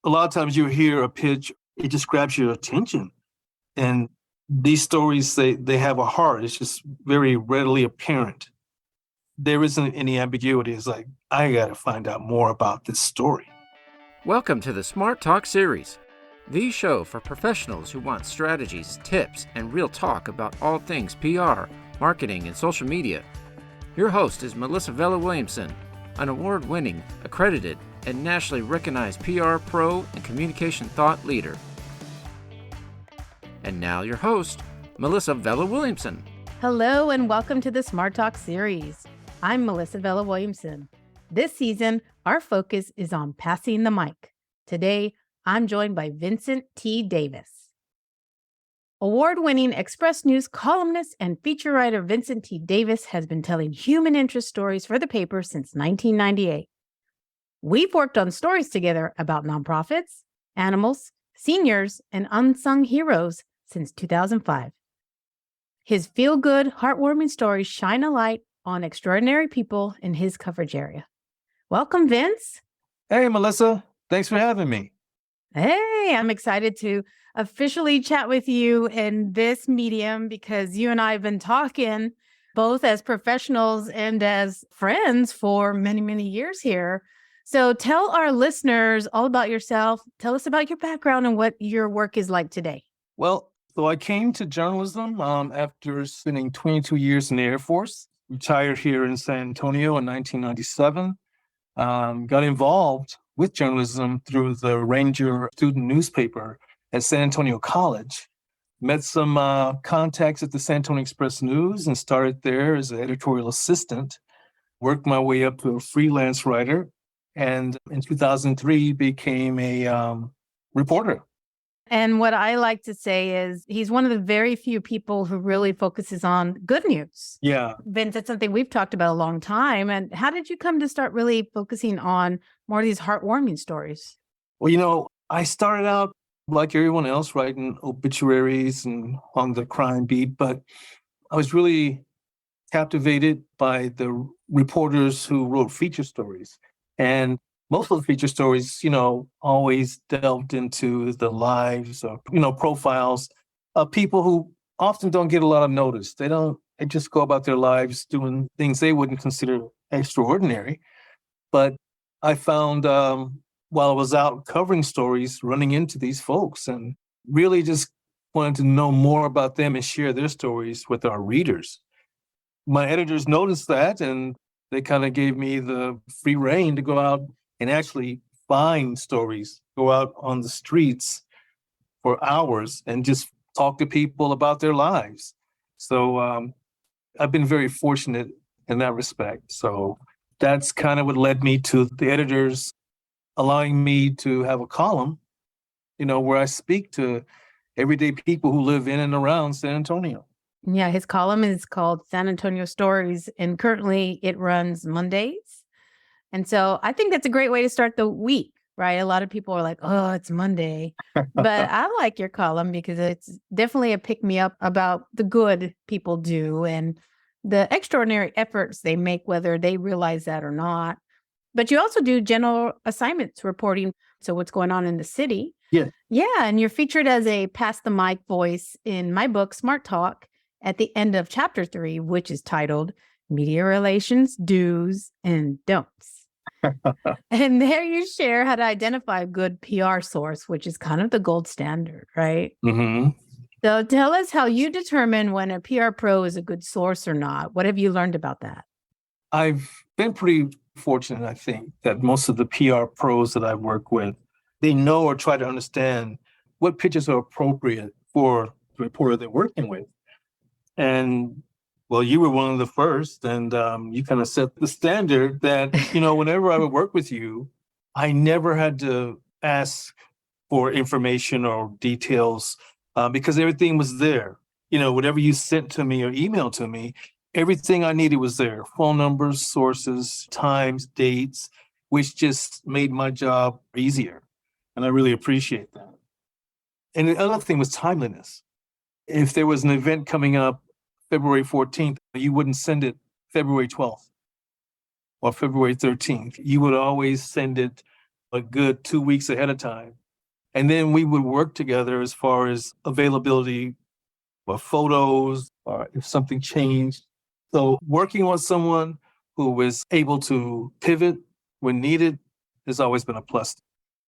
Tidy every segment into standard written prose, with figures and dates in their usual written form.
a lot of times you hear a pitch, it just grabs your attention. And these stories, they have a heart. It's just very readily apparent. There isn't any ambiguity. It's like, I got to find out more about this story. Welcome to the Smart Talk series, the show for professionals who want strategies, tips, and real talk about all things PR, marketing, and social media. Your host is Melissa Vela-Williamson, an award-winning, accredited, and nationally recognized PR pro and communication thought leader. And now your host, Melissa Vela-Williamson. Hello and welcome to the Smart Talk series. I'm Melissa Vela-Williamson. This season, our focus is on passing the mic. Today, I'm joined by Vincent T. Davis. Award-winning Express News columnist and feature writer Vincent T. Davis has been telling human interest stories for the paper since 1998. We've worked on stories together about nonprofits, animals, seniors, and unsung heroes since 2005. His feel-good, heartwarming stories shine a light on extraordinary people in his coverage area. Welcome, Vince. Hey, Melissa. Thanks for having me. Hey, I'm excited to officially chat with you in this medium because you and I have been talking both as professionals and as friends for many, many years here. So tell our listeners all about yourself. Tell us about your background and what your work is like today. Well, so I came to journalism after spending 22 years in the Air Force, retired here in San Antonio in 1997, got involved with journalism through the Ranger student newspaper at San Antonio College, met some contacts at the San Antonio Express News and started there as an editorial assistant, worked my way up to a freelance writer, and in 2003 became a reporter. And what I like to say is he's one of the very few people who really focuses on good news. Yeah. Vince, that's something we've talked about a long time. And how did you come to start really focusing on more of these heartwarming stories? Well, I started out like everyone else writing obituaries and on the crime beat, but I was really captivated by the reporters who wrote feature stories. And most of the feature stories, always delved into the lives or, profiles of people who often don't get a lot of notice. They just go about their lives doing things they wouldn't consider extraordinary. But I found while I was out covering stories, running into these folks and really just wanted to know more about them and share their stories with our readers. My editors noticed that and they kind of gave me the free rein to go out and actually find stories, go out on the streets for hours and just talk to people about their lives. So I've been very fortunate in that respect. So that's kind of what led me to the editors allowing me to have a column, where I speak to everyday people who live in and around San Antonio. Yeah, his column is called San Antonio Stories, and currently it runs Mondays. And so I think that's a great way to start the week, right? A lot of people are like, oh, it's Monday. But I like your column because it's definitely a pick-me-up about the good people do and the extraordinary efforts they make, whether they realize that or not. But you also do general assignments reporting. So what's going on in the city. Yeah. Yeah. And you're featured as a pass the mic voice in my book, Smart Talk, at the end of chapter 3, which is titled Media Relations, Do's and Don'ts. And there you share how to identify a good PR source, which is kind of the gold standard, right? Mm-hmm. So tell us how you determine when a PR pro is a good source or not. What have you learned about that? I've been pretty fortunate, I think, that most of the PR pros that I work with, they know or try to understand what pitches are appropriate for the reporter they're working with. And well, you were one of the first, and you kind of set the standard that, whenever I would work with you, I never had to ask for information or details because everything was there. Whatever you sent to me or emailed to me, everything I needed was there. Phone numbers, sources, times, dates, which just made my job easier. And I really appreciate that. And the other thing was timeliness. If there was an event coming up February 14th, you wouldn't send it February 12th or February 13th. You would always send it a good 2 weeks ahead of time. And then we would work together as far as availability of photos or if something changed. So working with someone who was able to pivot when needed has always been a plus.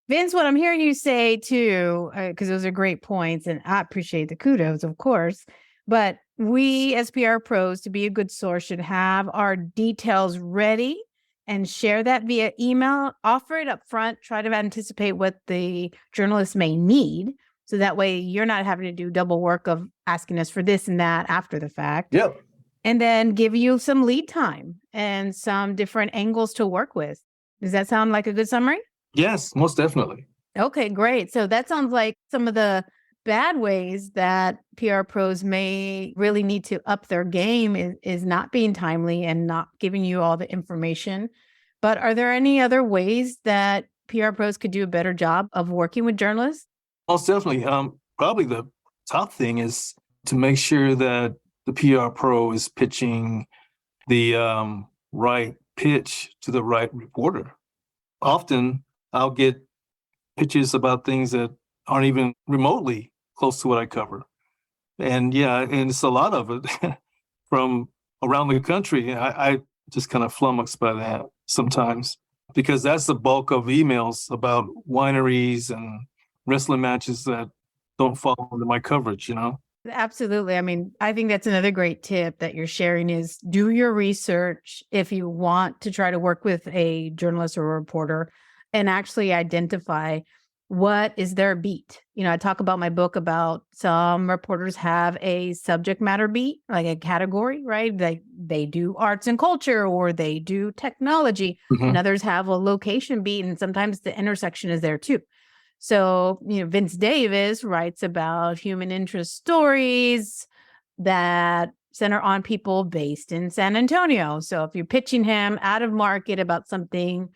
Vince, what I'm hearing you say too, because those are great points, and I appreciate the kudos, of course, but we as PR pros, to be a good source, should have our details ready and share that via email, offer it up front, try to anticipate what the journalist may need. So that way you're not having to do double work of asking us for this and that after the fact. Yep. And then give you some lead time and some different angles to work with. Does that sound like a good summary? Yes, most definitely. Okay, great. So that sounds like some of the bad ways that PR pros may really need to up their game is not being timely and not giving you all the information. But are there any other ways that PR pros could do a better job of working with journalists? Most definitely. Probably the top thing is to make sure that the PR pro is pitching the right pitch to the right reporter. Often I'll get pitches about things that aren't even remotely close to what I cover. And it's a lot of it from around the country. I just kind of flummoxed by that sometimes because that's the bulk of emails about wineries and wrestling matches that don't fall under my coverage, Absolutely. I mean, I think that's another great tip that you're sharing is do your research if you want to try to work with a journalist or a reporter and actually identify what is their beat. I talk about my book about some reporters have a subject matter beat, like a category, right? They do arts and culture or they do technology, and others have a location beat, and sometimes the intersection is there too. So, Vince Davis writes about human interest stories that center on people based in San Antonio. So if you're pitching him out of market about something,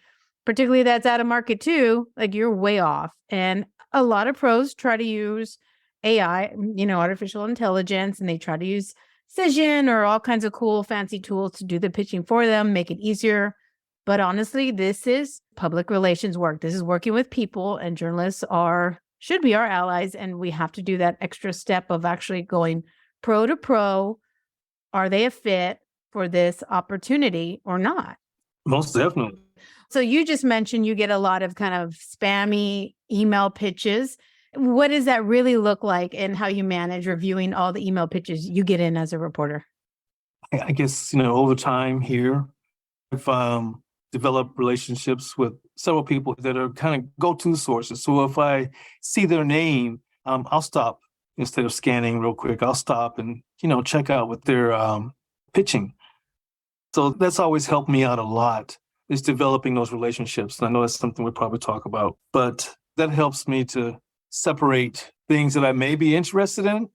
particularly that's out of market too, like you're way off. And a lot of pros try to use AI, artificial intelligence, and they try to use Cision or all kinds of cool, fancy tools to do the pitching for them, make it easier. But honestly, this is public relations work. This is working with people, and journalists should be our allies. And we have to do that extra step of actually going pro to pro. Are they a fit for this opportunity or not? Most definitely. So you just mentioned you get a lot of kind of spammy email pitches. What does that really look like and how you manage reviewing all the email pitches you get in as a reporter? I guess, over time here, I've developed relationships with several people that are kind of go-to sources. So if I see their name, I'll stop instead of scanning real quick. I'll stop and, check out what they're pitching. So that's always helped me out a lot, is developing those relationships. And I know that's something we'll probably talk about, but that helps me to separate things that I may be interested in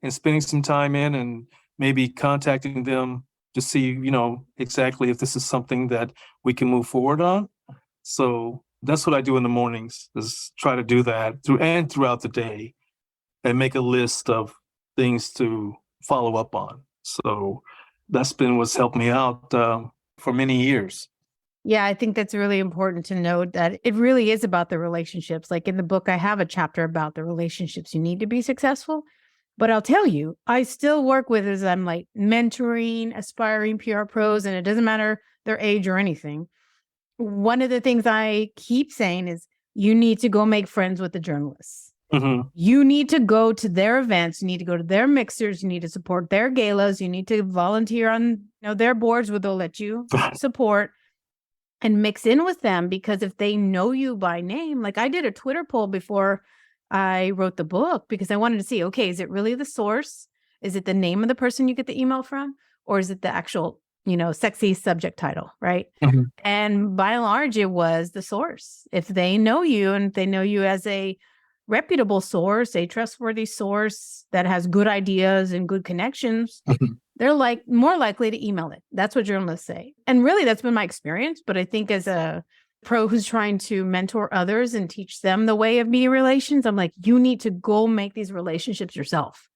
and spending some time in and maybe contacting them to see, exactly if this is something that we can move forward on. So that's what I do in the mornings, is try to do that throughout the day and make a list of things to follow up on. So that's been what's helped me out for many years. Yeah, I think that's really important to note that it really is about the relationships. Like in the book, I have a chapter about the relationships you need to be successful. But I'll tell you, I still work with as I'm like mentoring aspiring PR pros, and it doesn't matter their age or anything. One of the things I keep saying is you need to go make friends with the journalists. Mm-hmm. You need to go to their events. You need to go to their mixers. You need to support their galas. You need to volunteer on their boards where they'll let you support and mix in with them. Because if they know you by name, like I did a Twitter poll before I wrote the book because I wanted to see, okay, is it really the source? Is it the name of the person you get the email from? Or is it the actual, sexy subject title, right? Mm-hmm. And by and large, it was the source. If they know you and they know you as a reputable source, a trustworthy source that has good ideas and good connections, they're more likely to email it. That's what journalists say. And really, that's been my experience. But I think as a pro who's trying to mentor others and teach them the way of media relations, I'm like, you need to go make these relationships yourself,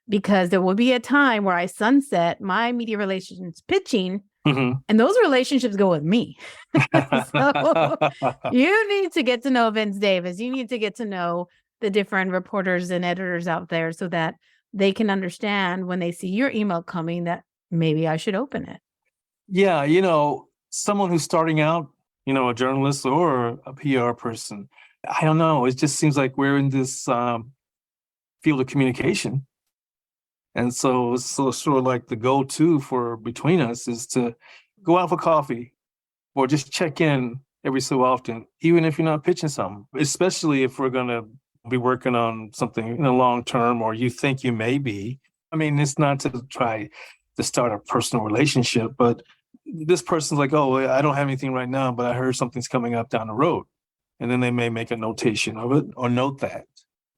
because there will be a time where I sunset my media relations pitching Hmm. And those relationships go with me. So you need to get to know Vince Davis. You need to get to know the different reporters and editors out there so that they can understand when they see your email coming that maybe I should open it. Yeah, someone who's starting out, a journalist or a PR person, I don't know. It just seems like we're in this field of communication. And so it's sort of like the go-to for between us is to go out for coffee or just check in every so often, even if you're not pitching something, especially if we're going to be working on something in the long term or you think you may be. I mean, it's not to try to start a personal relationship, but this person's like, oh, I don't have anything right now, but I heard something's coming up down the road. And then they may make a notation of it or note that.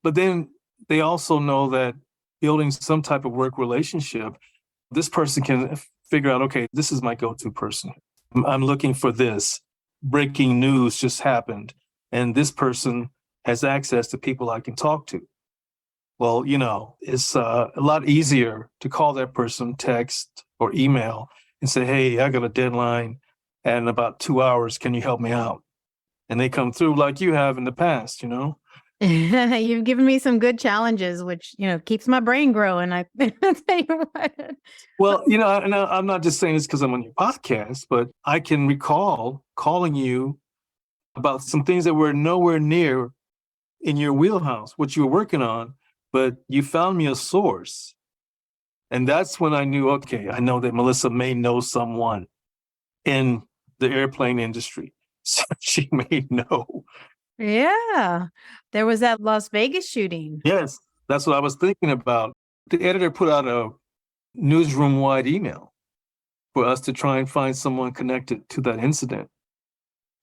But then they also know that building some type of work relationship, this person can figure out, okay, this is my go-to person. I'm looking for this. Breaking news just happened. And this person has access to people I can talk to. Well, it's a lot easier to call that person, text or email and say, hey, I got a deadline and in about 2 hours, can you help me out? And they come through like you have in the past, You've given me some good challenges, which, keeps my brain growing. I tell you what. Well, and I'm not just saying this because I'm on your podcast, but I can recall calling you about some things that were nowhere near in your wheelhouse, what you were working on, but you found me a source. And that's when I knew, okay, I know that Melissa may know someone in the airplane industry. So she may know. Yeah. There was that Las Vegas shooting. Yes, that's what I was thinking about. The editor put out a newsroom-wide email for us to try and find someone connected to that incident.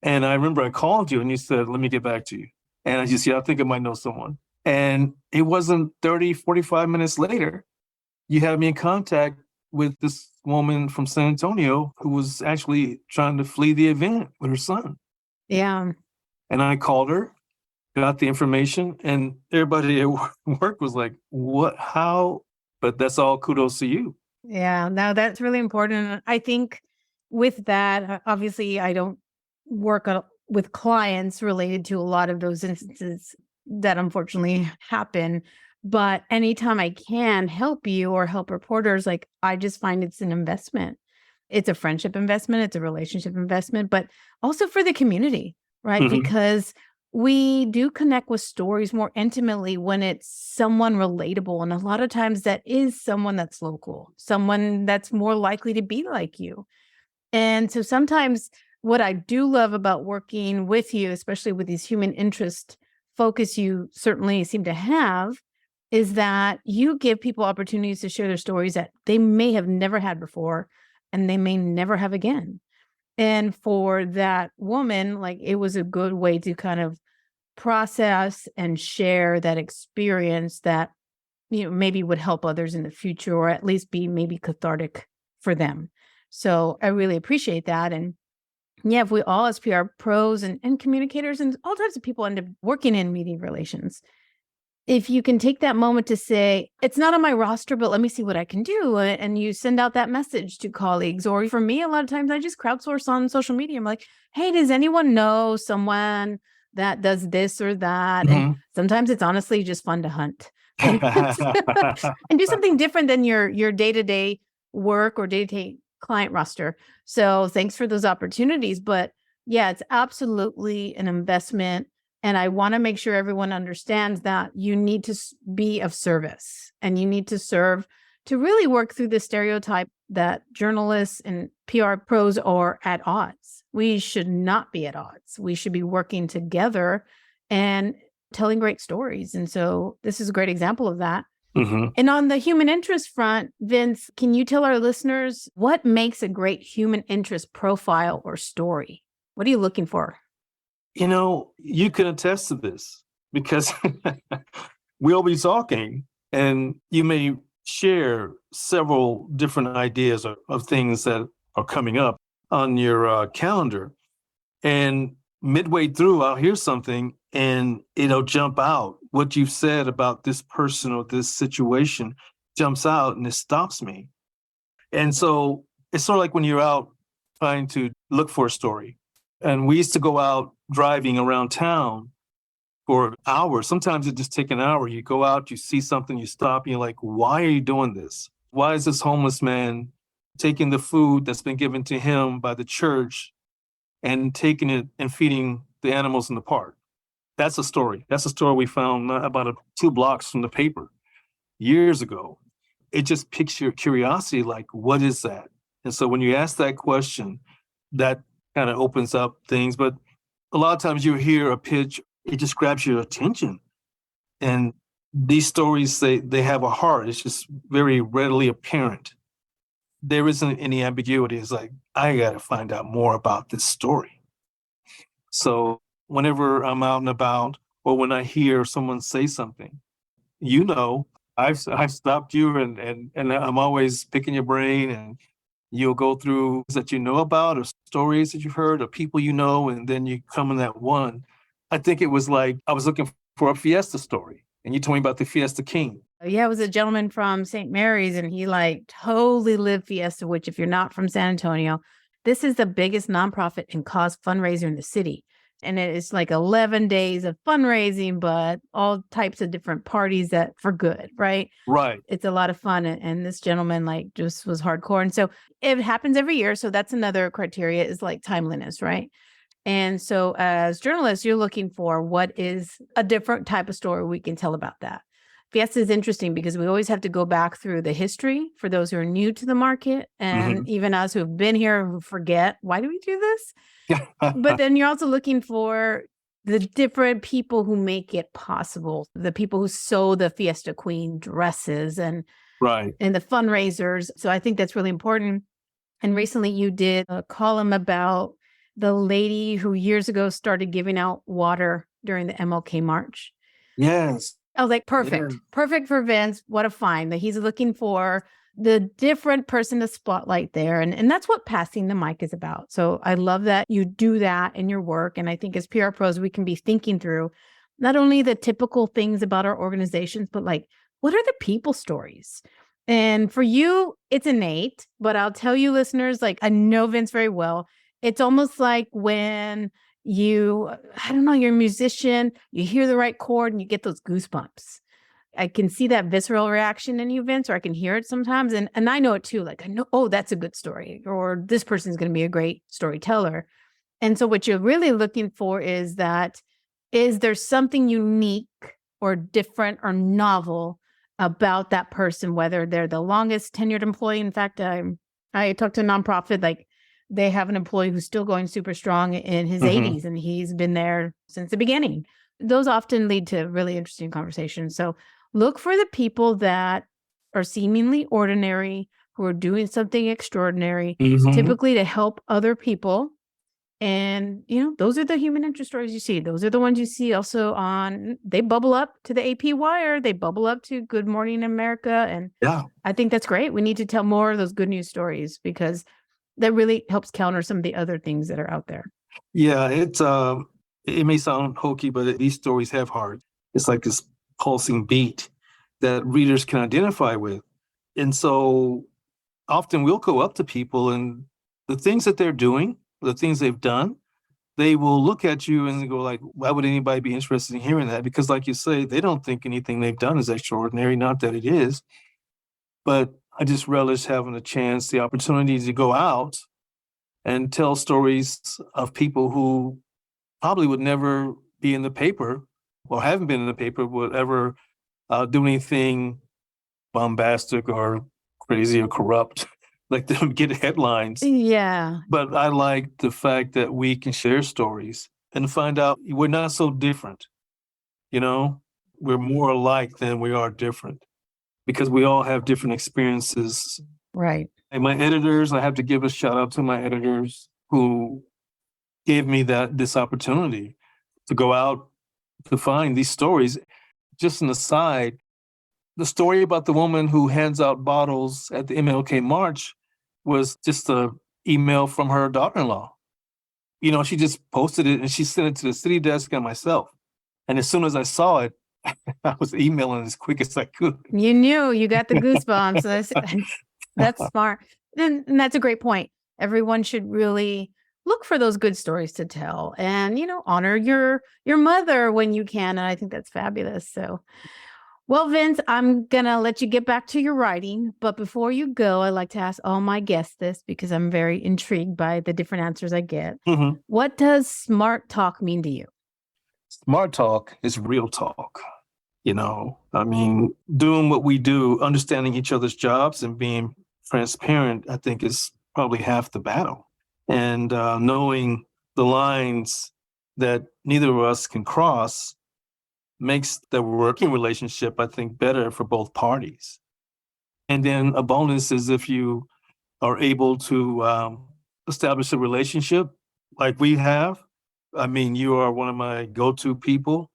And I remember I called you and you said, let me get back to you. And I just said, I think I might know someone. And it wasn't 30, 45 minutes later, you had me in contact with this woman from San Antonio who was actually trying to flee the event with her son. Yeah. And I called her, got the information, and everybody at work was like, what, how? But that's all kudos to you. Yeah. No, that's really important. I think with that, obviously, I don't work with clients related to a lot of those instances that unfortunately happen. But anytime I can help you or help reporters, like I just find it's an investment. It's a friendship investment. It's a relationship investment, but also for the community, right? Mhm. Because we do connect with stories more intimately when it's someone relatable. And a lot of times that is someone that's local, someone that's more likely to be like you. And so sometimes what I do love about working with you, especially with these human interest focus you certainly seem to have, is that you give people opportunities to share their stories that they may have never had before and they may never have again. And for that woman, like it was a good way to kind of process and share that experience that, maybe would help others in the future or at least be maybe cathartic for them. So I really appreciate that. And yeah, if we all as PR pros and communicators and all types of people end up working in media relations, if you can take that moment to say, it's not on my roster, but let me see what I can do. And you send out that message to colleagues. Or for me, a lot of times I just crowdsource on social media. I'm like, hey, does anyone know someone that does this or that? And Mhm. sometimes it's honestly just fun to hunt and do something different than your day-to-day work or day-to-day client roster. So thanks for those opportunities. But yeah, it's absolutely an investment. And I want to make sure everyone understands that you need to be of service and you need to serve to really work through the stereotype that journalists and PR pros are at odds. We should not be at odds. We should be working together and telling great stories. And so this is a great example of that. Mhm. And on the human interest front, Vince, can you tell our listeners what makes a great human interest profile or story? What are you looking for? You can attest to this because we'll be talking and you may share several different ideas of things that are coming up on your calendar. And midway through, I'll hear something and it'll jump out. What you've said about this person or this situation jumps out and it stops me. And so It's sort of like when you're out trying to look for a story. And we used to go out driving around town for hours. Sometimes it just take an hour. You go out, you see something, you stop, and you're like, why are you doing this? Why is this homeless man taking the food that's been given to him by the church and taking it and feeding the animals in the park? That's a story. That's a story we found about 2 blocks from the paper years ago. It just piques your curiosity, like, what is that? And so when you ask that question, that kind of opens up things. But a lot of times you hear a pitch, it just grabs your attention. And these stories, they have a heart. It's just very readily apparent. There isn't any ambiguity. It's like, I got to find out more about this story. So whenever I'm out and about, or when I hear someone say something, I've stopped you and I'm always picking your brain, and you'll go through things that you know about, or stories that you've heard, or people you know, and then you come in that one. I think it was like I was looking for a Fiesta story, and you told me about the Fiesta King. Yeah, it was a gentleman from St. Mary's, and he like totally lived Fiesta, which if you're not from San Antonio, this is the biggest nonprofit and cause fundraiser in the city. And it's like 11 days of fundraising, but all types of different parties that for good, right? Right. It's a lot of fun. And this gentleman like just was hardcore. And so it happens every year. So that's another criteria, is like timeliness, right? And so as journalists, you're looking for what is a different type of story we can tell about that. Fiesta is interesting because we always have to go back through the history for those who are new to the market, and even us who have been here who forget, why do we do this? But then you're also looking for the different people who make it possible, the people who sew the Fiesta Queen dresses and the fundraisers. So I think that's really important. And recently you did a column about the lady who years ago started giving out water during the MLK March. Yes. I was like, perfect. Perfect for Vince. What a find that he's looking for the different person to spotlight there. And that's what passing the mic is about. So I love that you do that in your work. And I think as PR pros, we can be thinking through not only the typical things about our organizations, but like, what are the people stories? And for you, it's innate, but I'll tell you listeners, like I know Vince very well. It's almost like when you're a musician, you hear the right chord and you get those goosebumps. I can see that visceral reaction in you, Vince, or I can hear it sometimes. And I know it too. Like I know, oh, that's a good story, or this person's going to be a great storyteller. And so what you're really looking for is there something unique or different or novel about that person, whether they're the longest tenured employee. In fact, I talked to a nonprofit, like they have an employee who's still going super strong in his 80s, and he's been there since the beginning. Those often lead to really interesting conversations. So look for the people that are seemingly ordinary, who are doing something extraordinary, typically to help other people. And, those are the human interest stories you see. Those are the ones you see also they bubble up to the AP Wire. They bubble up to Good Morning America. And I think that's great. We need to tell more of those good news stories because that really helps counter some of the other things that are out there. Yeah, it may sound hokey, but these stories have heart. It's like this pulsing beat that readers can identify with. And so often we'll go up to people and the things that they're doing, the things they've done, they will look at you and go like, why would anybody be interested in hearing that? Because like you say, they don't think anything they've done is extraordinary, not that it is. But I just relish having the opportunity to go out and tell stories of people who probably would never be in the paper or haven't been in the paper, would ever do anything bombastic or crazy or corrupt, like them get headlines. Yeah. But I like the fact that we can share stories and find out we're not so different. We're more alike than we are different because we all have different experiences. Right. And my editors, I have to give a shout out to my editors who gave me this opportunity to go out to find these stories. Just an aside, the story about the woman who hands out bottles at the MLK March was just an email from her daughter-in-law. She just posted it and she sent it to the city desk and myself. And as soon as I saw it, I was emailing as quick as I could. You knew, you got the goosebumps. That's smart. And that's a great point. Everyone should really look for those good stories to tell and, honor your mother when you can. And I think that's fabulous. So, well, Vince, I'm going to let you get back to your writing. But before you go, I like to ask all my guests this because I'm very intrigued by the different answers I get. Mhm. What does smart talk mean to you? Smart talk is real talk. Doing what we do, understanding each other's jobs and being transparent, I think is probably half the battle. And knowing the lines that neither of us can cross makes the working relationship, I think, better for both parties. And then a bonus is if you are able to establish a relationship like we have. You are one of my go-to people,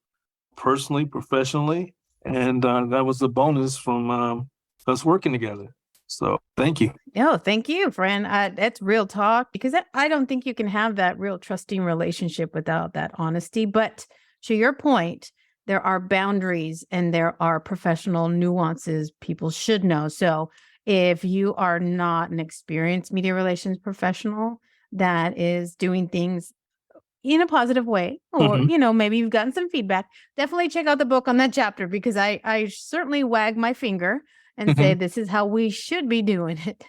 personally, professionally, and that was a bonus from us working together. So thank you. Oh, thank you, friend. That's real talk because I don't think you can have that real trusting relationship without that honesty. But to your point, there are boundaries and there are professional nuances people should know. So if you are not an experienced media relations professional that is doing things in a positive way, or, maybe you've gotten some feedback, definitely check out the book on that chapter because I certainly wag my finger and say, this is how we should be doing it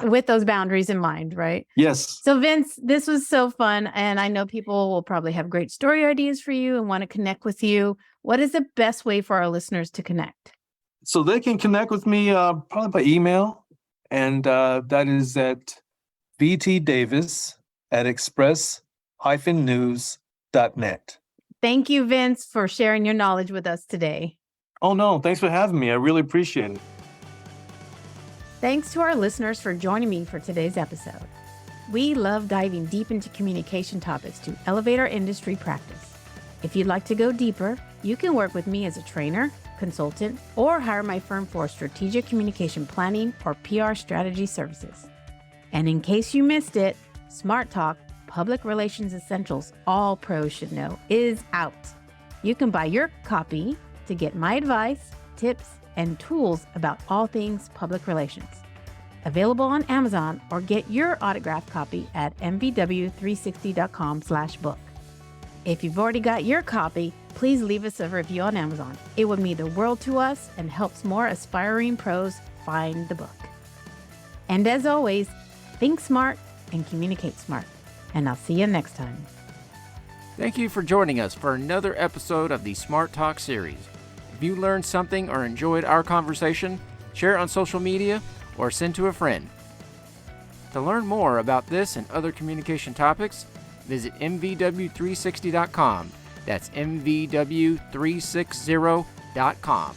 with those boundaries in mind, right? Yes. So Vince, this was so fun. And I know people will probably have great story ideas for you and want to connect with you. What is the best way for our listeners to connect? So they can connect with me probably by email. And that is at vtdavis@express-news.net. Thank you, Vince, for sharing your knowledge with us today. Oh, no, thanks for having me. I really appreciate it. Thanks to our listeners for joining me for today's episode. We love diving deep into communication topics to elevate our industry practice. If you'd like to go deeper, you can work with me as a trainer, consultant, or hire my firm for strategic communication planning or PR strategy services. And in case you missed it, Smart Talk, Public Relations Essentials All Pros Should Know is out. You can buy your copy to get my advice, tips, and tools about all things public relations. Available on Amazon or get your autographed copy at mvw360.com/book. If you've already got your copy, please leave us a review on Amazon. It would mean the world to us and helps more aspiring pros find the book. And as always, think smart and communicate smart. And I'll see you next time. Thank you for joining us for another episode of the Smart Talk series. If you learned something or enjoyed our conversation, share it on social media or send to a friend. To learn more about this and other communication topics, visit mvw360.com. That's mvw360.com.